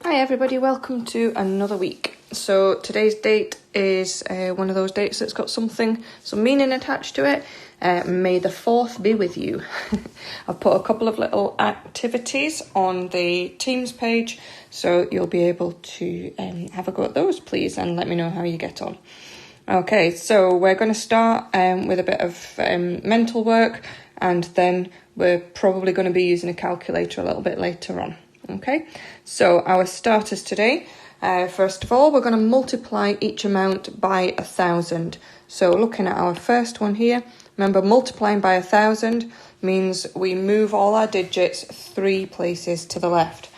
Hi everybody, welcome to another week. So today's date is one of those dates that's got some meaning attached to it. May the 4th be with you. I've put a couple of little activities on the Teams page, so you'll be able to have a go at those, please, and let me know how you get on. Okay, so we're going to start with a bit of mental work, and then we're probably going to be using a calculator a little bit later on. Okay, so our starters today, first of all, we're going to multiply each amount by 1,000. So looking at our first one here, remember multiplying by 1,000 means we move all our digits 3 places to the left.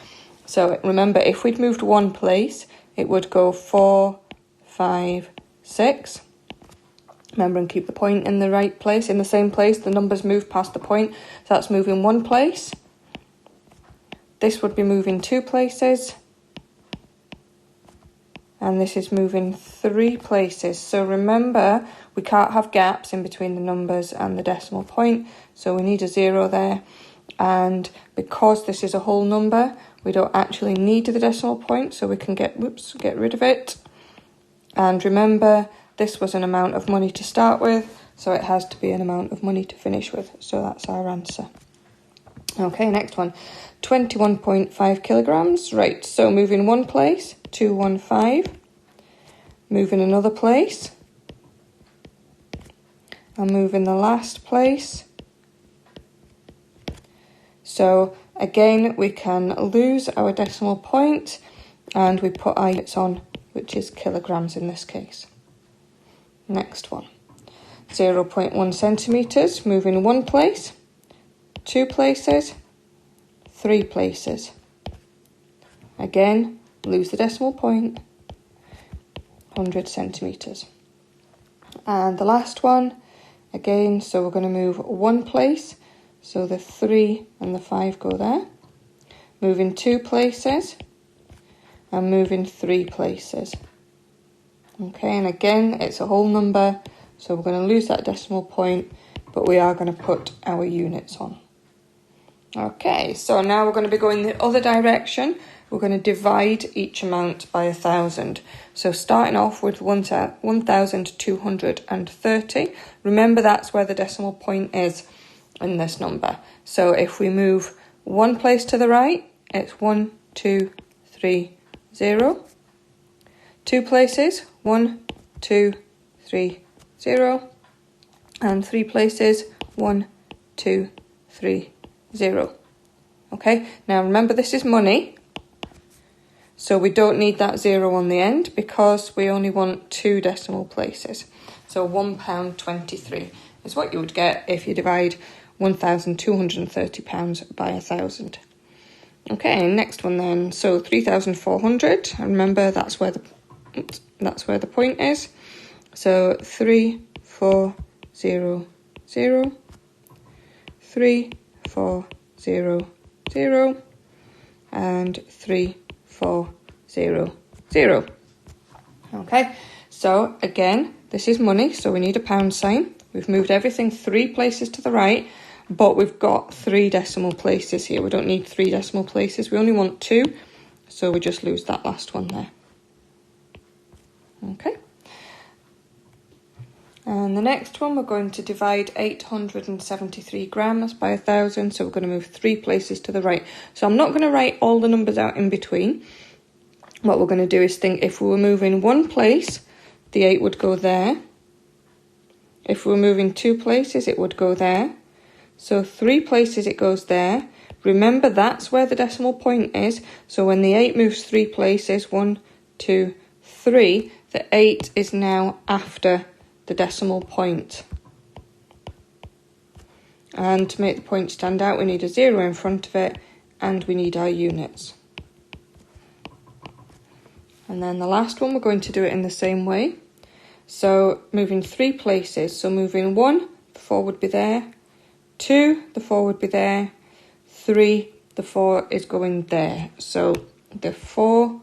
So remember, if we'd moved 1 place, it would go 4, 5, 6. Remember, and keep the point in the right place, in the same place. The numbers move past the point, so that's moving 1 place. This would be moving 2 places, and this is moving 3 places. So remember, we can't have gaps in between the numbers and the decimal point, so we need a 0 there. And because this is a whole number, we don't actually need the decimal point, so we can get rid of it. And remember, this was an amount of money to start with, so it has to be an amount of money to finish with. So that's our answer. Okay, next one. 21.5 kilograms. Right, so moving 1 place, 215. Moving another place. And moving the last place. So again, we can lose our decimal point and we put our units on, which is kilograms in this case. Next one. 0.1 centimetres, moving 1 place, 2 places, 3 places. Again, lose the decimal point, 100 centimetres. And the last one, again, so we're going to move 1 place, so the 3 and the 5 go there. Moving 2 places, and moving 3 places. Okay, and again, it's a whole number, so we're going to lose that decimal point, but we are going to put our units on. Okay, so now we're going to be going the other direction. We're going to divide each amount by 1,000. So starting off with 1,230. Remember, that's where the decimal point is in this number. So if we move 1 place to the right, it's 1, 2, 3, 0. 2 places, 1, 2, 3, 0. And 3 places, 1, 2, 3, 0. Okay, now remember, this is money, so we don't need that 0 on the end because we only want 2 decimal places. So £1.23 is what you would get if you divide £1,230 by 1,000. Okay, next one then. So 3,400. And remember, that's where the point is. So 3, 4, 0, 0. 3, 4, 0, 0, and 3, 4, 0, 0. Okay, so again, this is money, so we need a pound sign. We've moved everything 3 places to the right, but we've got 3 decimal places here. We don't need 3 decimal places, we only want 2, so we just lose that last one there. Okay. And the next one, we're going to divide 873 grams by 1,000. So we're going to move 3 places to the right. So I'm not going to write all the numbers out in between. What we're going to do is think, if we were moving 1 place, the 8 would go there. If we were moving 2 places, it would go there. So 3 places, it goes there. Remember, that's where the decimal point is. So when the 8 moves 3 places, 1, 2, 3, the 8 is now after the decimal point. And to make the point stand out, we need a 0 in front of it, and we need our units. And then the last one, we're going to do it in the same way. So moving 3 places, so moving 1, the 4 would be there. 2, the 4 would be there. 3, the 4 is going there. So the 4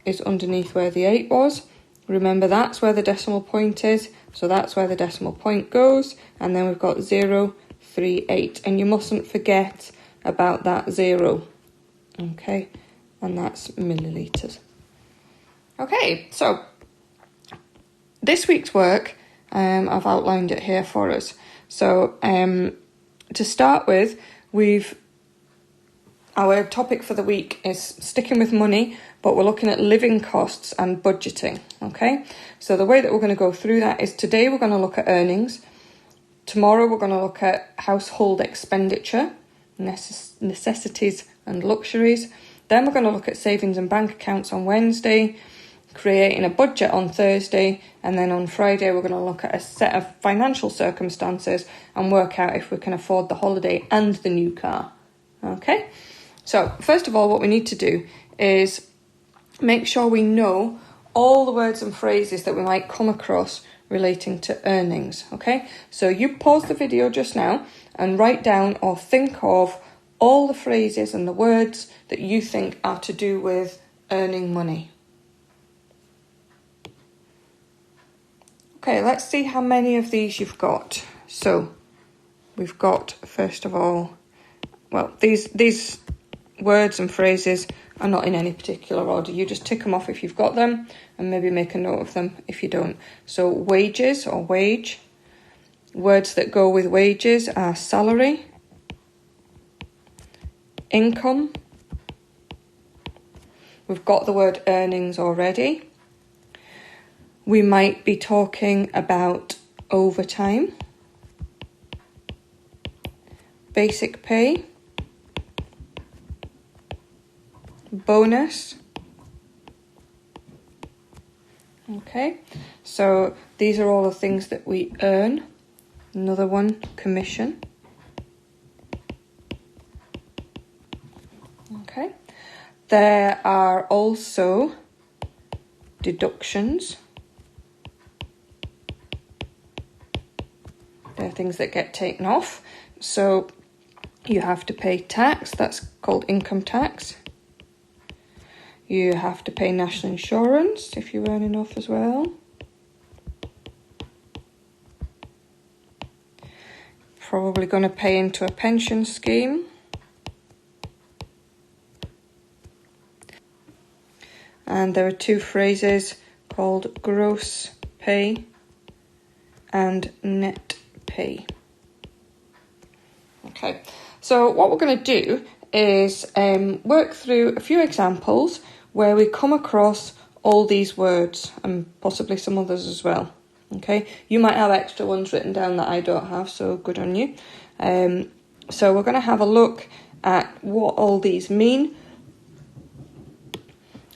is underneath where the 8 was. Remember, that's where the decimal point is, so that's where the decimal point goes, and then we've got 0, 3, 8, and you mustn't forget about that 0. Okay, and that's millilitres. Okay, so this week's work, I've outlined it here for us. So to start with, our topic for the week is sticking with money, but we're looking at living costs and budgeting, okay? So the way that we're going to go through that is today we're going to look at earnings. Tomorrow we're going to look at household expenditure, necessities and luxuries. Then we're going to look at savings and bank accounts on Wednesday, creating a budget on Thursday, and then on Friday we're going to look at a set of financial circumstances and work out if we can afford the holiday and the new car, okay? So first of all, what we need to do is make sure we know all the words and phrases that we might come across relating to earnings, okay? So you pause the video just now and write down or think of all the phrases and the words that you think are to do with earning money. Okay, let's see how many of these you've got. So we've got, first of all, well, these words and phrases are not in any particular order. You just tick them off if you've got them and maybe make a note of them if you don't. So wages or wage. Words that go with wages are salary, income. We've got the word earnings already. We might be talking about overtime, basic pay, bonus. Okay, so these are all the things that we earn. Another one, commission. Okay, there are also deductions. They're things that get taken off. So you have to pay tax, that's called income tax. You have to pay national insurance if you earn enough as well. Probably going to pay into a pension scheme. And there are two phrases called gross pay and net pay. Okay, so what we're going to do is work through a few examples where we come across all these words and possibly some others as well. Okay, you might have extra ones written down that I don't have, so good on you. So we're going to have a look at what all these mean,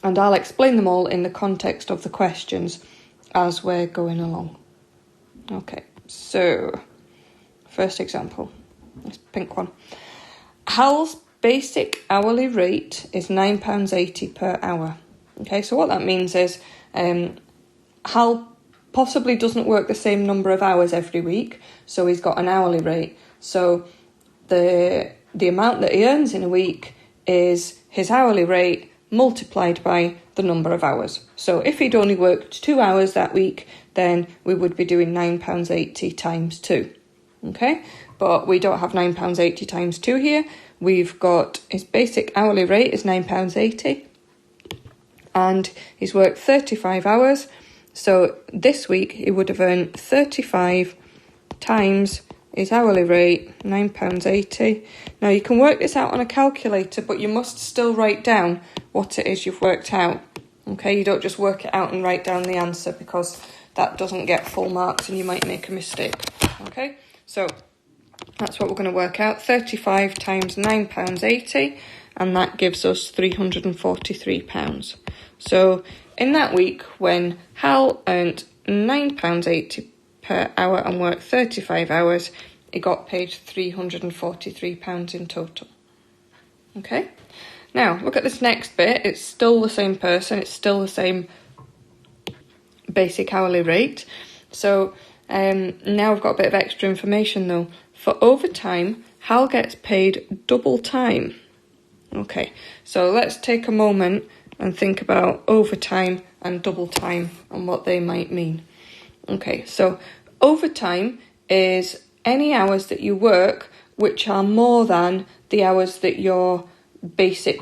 and I'll explain them all in the context of the questions as we're going along. Okay, so first example, this pink one. Hal's basic hourly rate is £9.80 per hour. Okay, so what that means is Hal possibly doesn't work the same number of hours every week, so he's got an hourly rate. So the amount that he earns in a week is his hourly rate multiplied by the number of hours. So if he'd only worked 2 hours that week, then we would be doing £9.80 times 2. Okay, but we don't have £9.80 times 2 here. We've got his basic hourly rate is £9.80 and he's worked 35 hours. So this week he would have earned 35 times his hourly rate, £9.80. Now you can work this out on a calculator, but you must still write down what it is you've worked out. Okay, you don't just work it out and write down the answer, because that doesn't get full marks and you might make a mistake. Okay, so that's what we're going to work out. 35 times £9.80, and that gives us £343. So in that week, when Hal earned £9.80 per hour and worked 35 hours, he got paid £343 in total. Okay, now look at this next bit. It's still the same person, it's still the same basic hourly rate. So now we've got a bit of extra information though. For overtime, Hal gets paid double time. Okay, so let's take a moment and think about overtime and double time and what they might mean. Okay, so overtime is any hours that you work which are more than the hours that your basic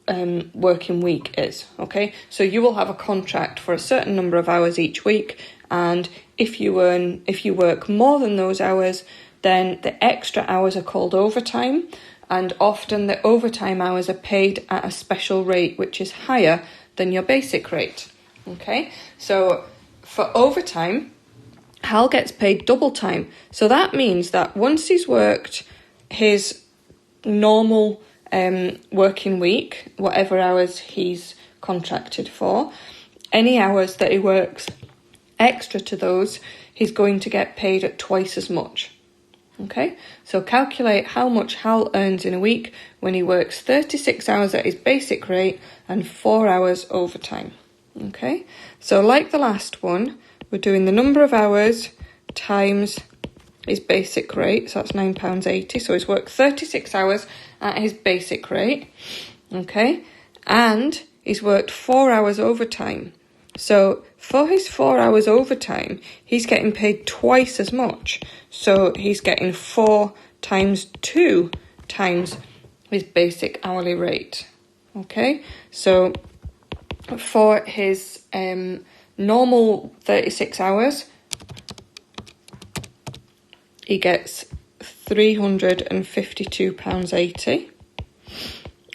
working week is, okay? So you will have a contract for a certain number of hours each week, and if you work more than those hours, then the extra hours are called overtime, and often the overtime hours are paid at a special rate which is higher than your basic rate, okay? So for overtime, Hal gets paid double time. So that means that once he's worked his normal working week, whatever hours he's contracted for, any hours that he works extra to those, he's going to get paid at twice as much. Okay, so calculate how much Hal earns in a week when he works 36 hours at his basic rate and 4 hours overtime. Okay, so like the last one, we're doing the number of hours times his basic rate, so that's £9.80. So he's worked 36 hours at his basic rate, okay, and he's worked 4 hours overtime. So for his 4 hours overtime, he's getting paid twice as much. So he's getting 4 times 2 times his basic hourly rate. Okay, so for his normal 36 hours, he gets £352.80.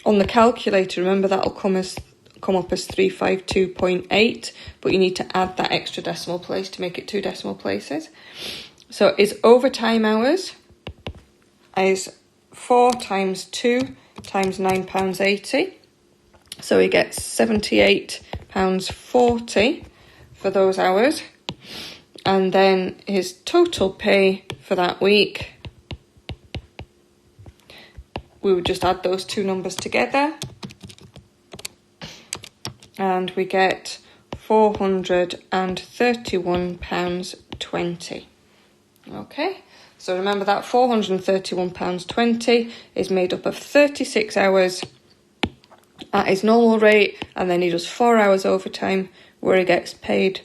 On the calculator, remember that'll come up as 352.8, but you need to add that extra decimal place to make it 2 decimal places. So his overtime hours is 4 times 2 times £9.80. So he gets £78.40 for those hours. And then his total pay for that week, we would just add those two numbers together, and we get £431.20. Okay, so remember that £431.20 is made up of 36 hours at his normal rate, and then he does 4 hours overtime where he gets paid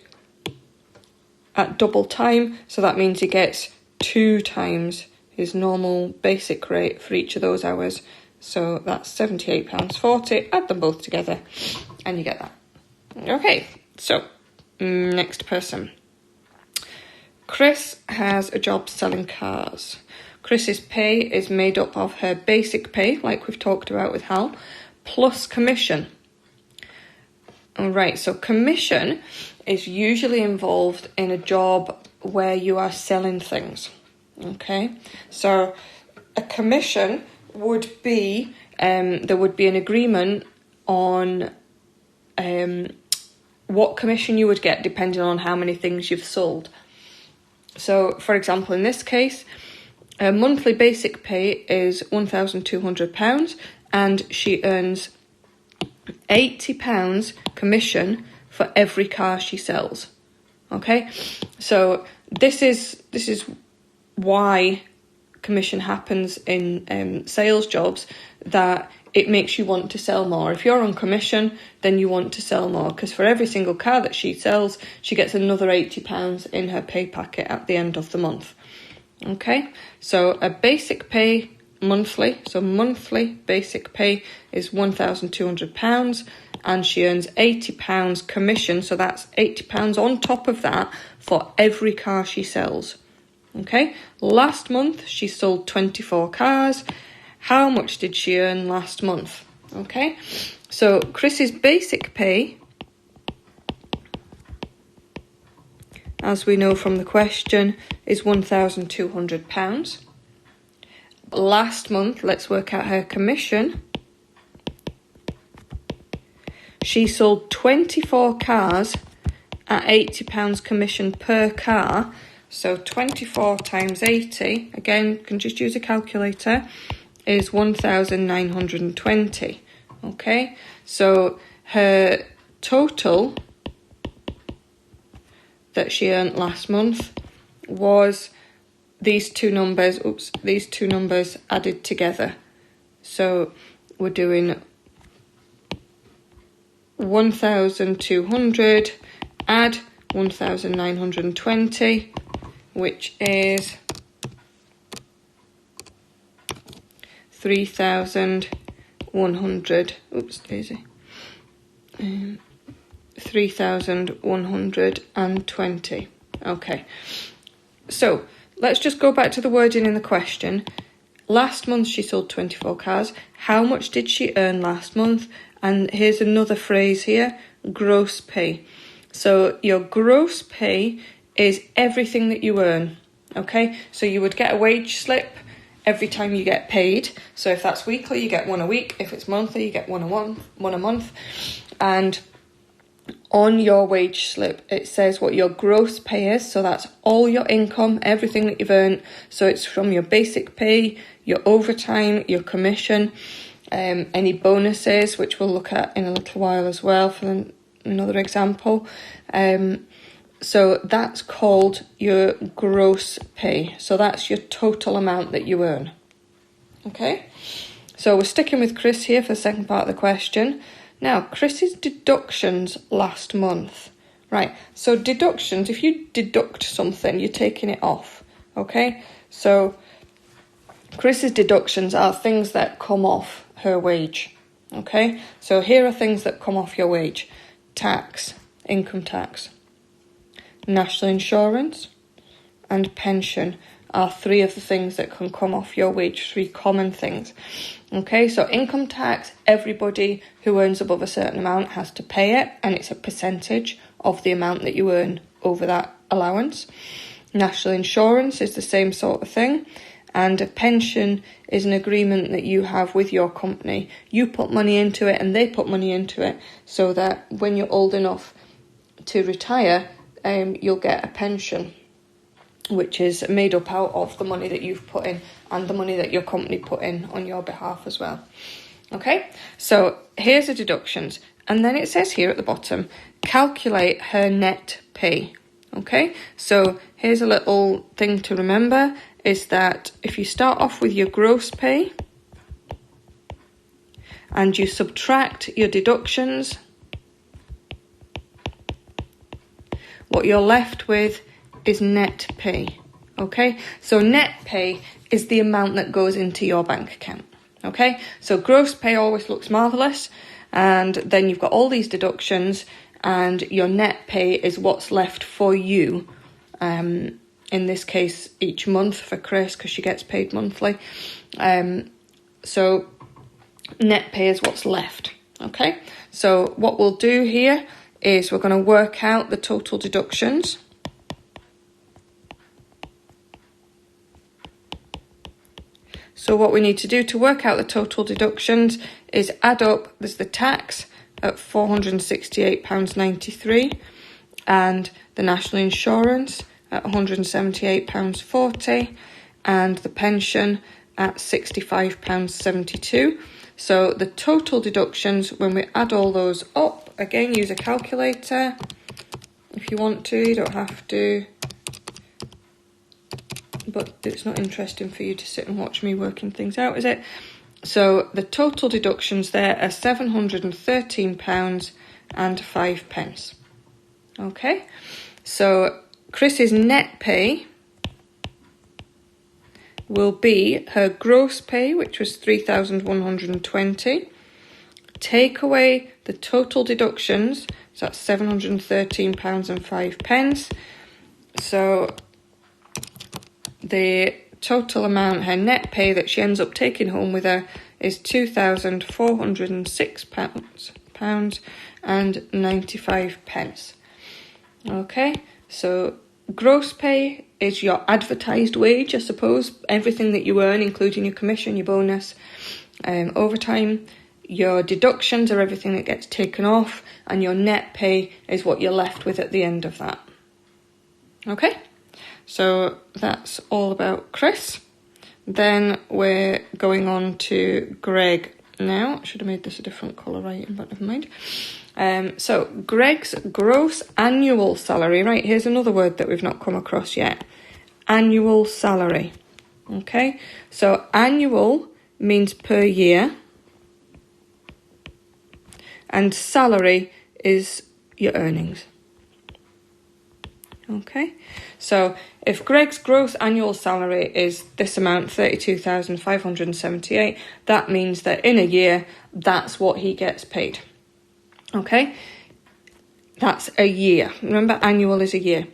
at double time. So that means he gets 2 times his normal basic rate for each of those hours. So that's £78.40. Add them both together and you get that. Okay, so next person. Chris has a job selling cars. Chris's pay is made up of her basic pay, like we've talked about with Hal, plus commission. Alright, so commission is usually involved in a job where you are selling things. Okay, so a commission would be, there would be an agreement on what commission you would get depending on how many things you've sold. So, for example, in this case, her monthly basic pay is £1,200 and she earns £80 commission for every car she sells. Okay, so this is why commission happens in sales jobs, that it makes you want to sell more. If you're on commission, then you want to sell more, because for every single car that she sells, she gets another £80 in her pay packet at the end of the month. Okay, so a basic pay monthly, so monthly basic pay is £1,200 and she earns £80 commission, so that's £80 on top of that for every car she sells. Okay, last month she sold 24 cars. How much did she earn last month? Okay, so Chris's basic pay, as we know from the question, is £1,200. Last month, let's work out her commission. She sold 24 cars at £80 commission per car. So 24 times 80, again, you can just use a calculator, is 1,920. Okay, so her total that she earned last month was these two numbers added together. So we're doing 1,200 add 1,920, which is 3,120. 3,100. Oops, daisy. 3,120. Okay. So let's just go back to the wording in the question. Last month she sold 24 cars. How much did she earn last month? And here's another phrase here, gross pay. So your gross pay is everything that you earn. Okay, so you would get a wage slip every time you get paid. So if that's weekly, you get one a week. If it's monthly, you get one a month. And on your wage slip, it says what your gross pay is. So that's all your income, everything that you've earned. So it's from your basic pay, your overtime, your commission, any bonuses, which we'll look at in a little while as well for another example. So that's called your gross pay. So that's your total amount that you earn. Okay, so we're sticking with Chris here for the second part of the question. Now, Chris's deductions last month. Right, so deductions, if you deduct something, you're taking it off. Okay, so Chris's deductions are things that come off her wage. Okay, so here are things that come off your wage. Tax, income tax, national insurance and pension are three of the things that can come off your wage, three common things. Okay, so income tax, everybody who earns above a certain amount has to pay it, and it's a percentage of the amount that you earn over that allowance. National insurance is the same sort of thing, and a pension is an agreement that you have with your company. You put money into it and they put money into it, so that when you're old enough to retire, you'll get a pension, which is made up out of the money that you've put in and the money that your company put in on your behalf as well. Okay, so here's the deductions. And then it says here at the bottom, calculate her net pay. Okay, so here's a little thing to remember, is that if you start off with your gross pay and you subtract your deductions, what you're left with is net pay. Okay, so net pay is the amount that goes into your bank account. Okay, so gross pay always looks marvellous, and then you've got all these deductions, and your net pay is what's left for you. In this case, each month for Chris, because she gets paid monthly. So net pay is what's left. Okay, so what we'll do here is we're going to work out the total deductions. So what we need to do to work out the total deductions is add up, there's the tax at £468.93 and the national insurance at £178.40 and the pension at £65.72. So the total deductions, when we add all those up, again, use a calculator if you want to, you don't have to. But it's not interesting for you to sit and watch me working things out, is it? So the total deductions there are £713.05. Okay, so Chris's net pay will be her gross pay, which was £3,120. Take away the total deductions, so that's £713.05. So the total amount, her net pay that she ends up taking home with her, is £2,406.95. Okay, so gross pay is your advertised wage, I suppose, everything that you earn, including your commission, your bonus, overtime. Your deductions are everything that gets taken off, and your net pay is what you're left with at the end of that. Okay, so that's all about Chris. Then we're going on to Greg now. I should have made this a different colour writing, but never mind. So Greg's gross annual salary, right, here's another word that we've not come across yet. Annual salary. Okay, so annual means per year, and salary is your earnings. Okay, so if Greg's gross annual salary is this amount, 32,578, that means that in a year, that's what he gets paid. Okay, that's a year. Remember, annual is a year.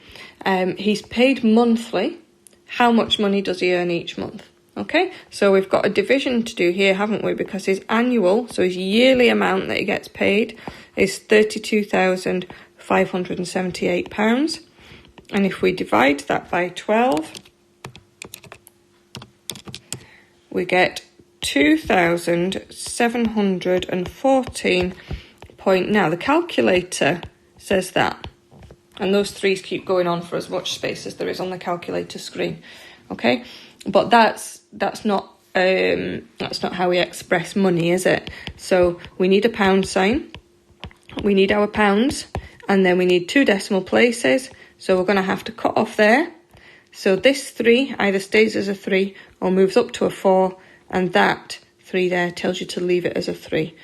He's paid monthly. How much money does he earn each month? Okay, so we've got a division to do here, haven't we? Because his annual, so his yearly amount that he gets paid is £32,578. And if we divide that by 12, we get 2,714 now the calculator says that, and those threes keep going on for as much space as there is on the calculator screen. Okay, but that's not how we express money, is it? So we need a pound sign, we need our pounds, and then we need 2 decimal places. So we're going to have to cut off there. So this 3 either stays as a 3 or moves up to a 4, and that 3 there tells you to leave it as a 3.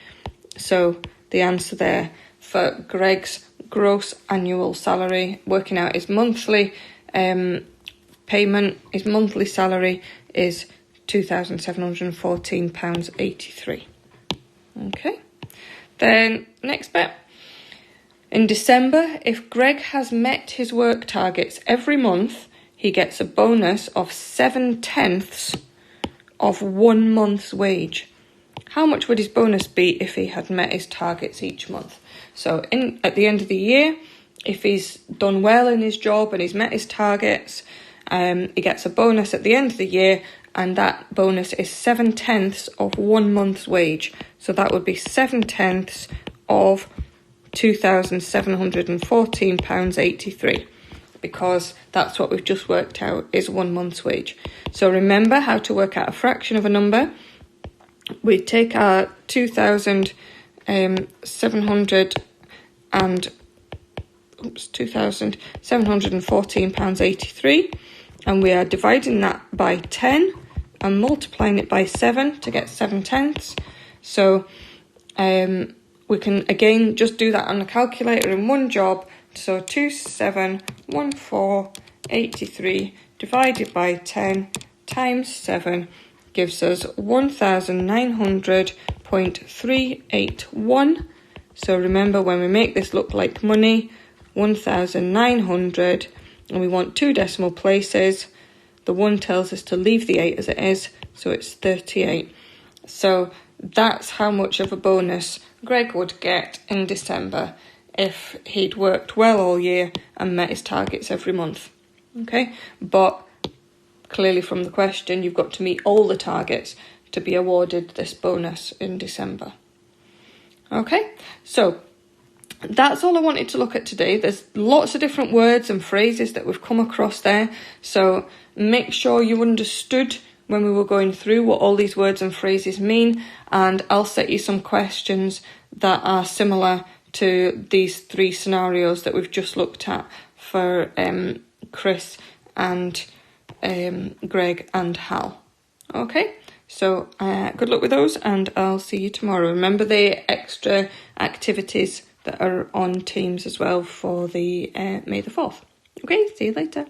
So the answer there for Greg's gross annual salary, working out his monthly payment, his monthly salary is £2,714.83. Okay, then next bit. In December, if Greg has met his work targets every month, he gets a bonus of 7/10 of 1 month's wage. How much would his bonus be if he had met his targets each month? So at the end of the year, if he's done well in his job and he's met his targets, he gets a bonus at the end of the year, and that bonus is 7/10 of 1 month's wage. So that would be 7/10 of £2,714.83, because that's what we've just worked out is 1 month's wage. So remember how to work out a fraction of a number. We take our £2,714.83, and we are dividing that by 10 and multiplying it by 7 to get 7/10. So we can again just do that on a calculator in one job. So 2,714.83 divided by 10 times 7 gives us 1,900.381. So remember, when we make this look like money, 1,900, and we want 2 decimal places, the 1 tells us to leave the 8 as it is, so it's 38. So that's how much of a bonus Greg would get in December if he'd worked well all year and met his targets every month. Okay, but clearly from the question, you've got to meet all the targets to be awarded this bonus in December. Okay, so that's all I wanted to look at today. There's lots of different words and phrases that we've come across there, so make sure you understood when we were going through what all these words and phrases mean, and I'll set you some questions that are similar to these 3 scenarios that we've just looked at for Chris and Greg and Hal. Okay, so good luck with those, and I'll see you tomorrow. Remember the extra activities that are on Teams as well for the May the 4th. Okay, see you later.